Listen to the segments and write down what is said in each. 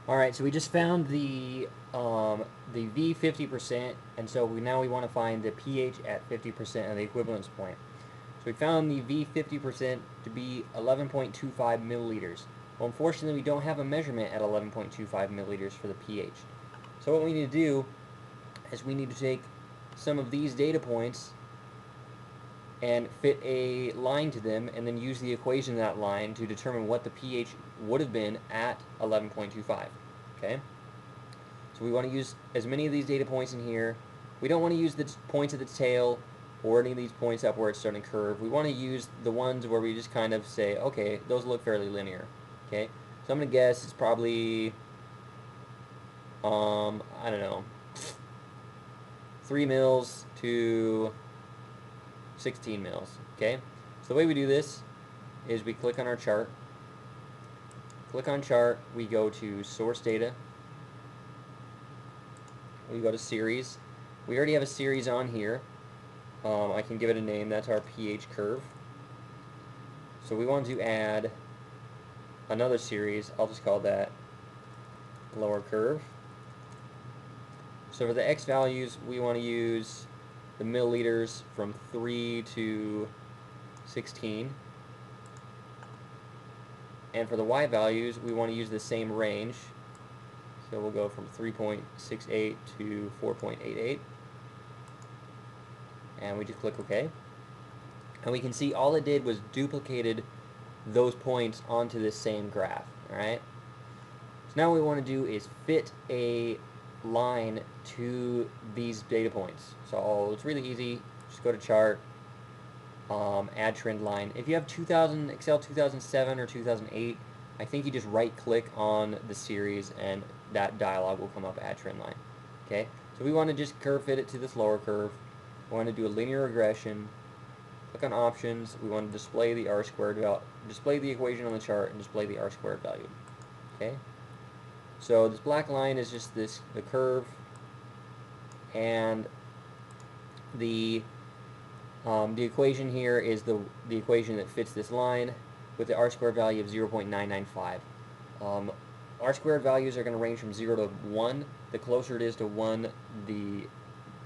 Alright, so we just found the V 50%, and so now we want to find the pH at 50% of the equivalence point. So we found the V 50% to be 11.25 milliliters. Well, unfortunately, we don't have a measurement at 11.25 milliliters for the pH. So what we need to do is we need to take some of these data points and fit a line to them, and then use the equation of that line to determine what the pH would have been at 11.25. Okay? So we want to use as many of these data points in here. We don't want to use the points at the tail or any of these points up where it's starting to curve. We want to use the ones where we just kind of say, okay, those look fairly linear. Okay? So I'm going to guess it's probably, I don't know, 3 mils to 16 mils. Okay? So the way we do this is we click on our chart. Click on chart, we go to source data. We go to series. We already have a series on here. I can give it a name. That's our pH curve. So we want to add another series. I'll just call that lower curve. So for the x values, we want to use the milliliters from 3 to 16. And for the y values, we want to use the same range. So we'll go from 3.68 to 4.88. And we just click OK. And we can see all it did was duplicated those points onto this same graph. Alright? So now what we want to do is fit a line to these data points. So it's really easy. Just go to chart, add trend line. If you have Excel 2007 or 2008, I think you just right click on the series and that dialog will come up, add trend line. Okay, so we want to just curve fit it to this lower curve. We want to do a linear regression. Click on options. We want to display the r squared value, display the equation on the chart, and display the r squared value. Okay, so this black line is just the curve, and the equation here is the equation that fits this line with the r squared value of 0.995. R squared values are going to range from 0 to 1. The closer it is to 1, the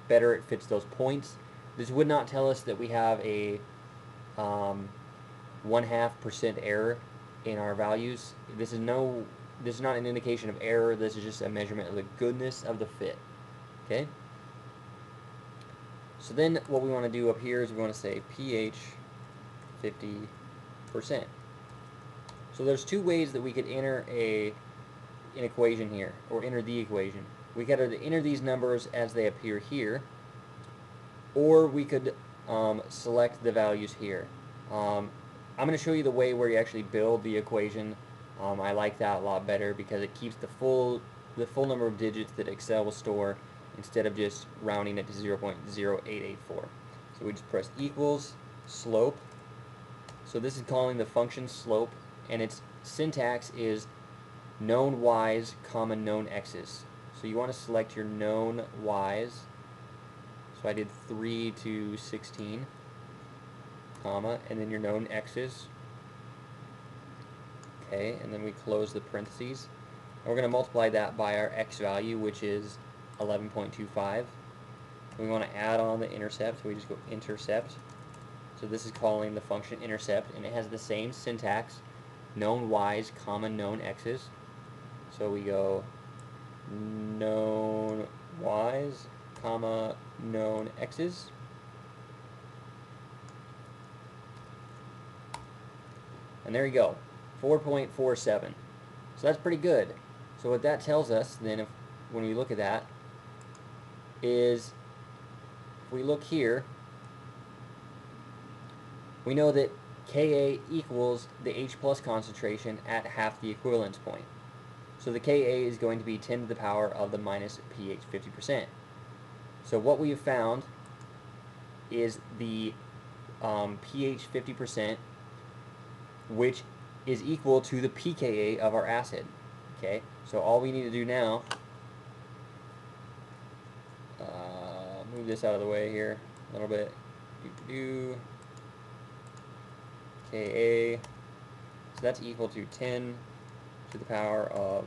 better it fits those points. This would not tell us that we have a 0.5% error in our values. This is not an indication of error. This is just a measurement of the goodness of the fit. Okay? So then what we want to do up here is we want to say pH 50%. So there's two ways that we could enter an equation here, or enter the equation. We could either enter these numbers as they appear here, or we could select the values here. I'm going to show you the way where you actually build the equation. I like that a lot better because it keeps the full number of digits that Excel will store instead of just rounding it to 0.0884. So we just press equals slope. So this is calling the function slope, and its syntax is known y's comma known x's. So you want to select your known y's. So I did 3 to 16, comma, and then your known x's. Okay, and then we close the parentheses. And we're going to multiply that by our x value, which is 11.25. We want to add on the intercept, so we just go intercept. So this is calling the function intercept, and it has the same syntax, known y's comma known x's. So we go known y's comma known x's. And there you go, 4.47. So that's pretty good. So what that tells us then, when we look at that, is if we look here, we know that Ka equals the H plus concentration at half the equivalence point. So the Ka is going to be 10 to the power of the minus pH 50%. So what we have found is the pH 50%, which is equal to the pKa of our acid. Okay, so all we need to do now, move this out of the way here a little bit. Ka, so that's equal to 10 to the power of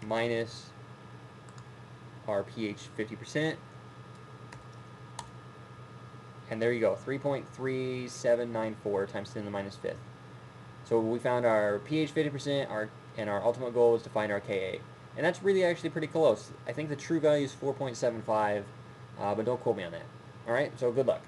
minus our pH 50%. And there you go, 3.3794 times 10 to the minus fifth. So we found our pH 50%, and our ultimate goal is to find our Ka. And that's really actually pretty close. I think the true value is 4.75, but don't quote me on that. All right, so good luck.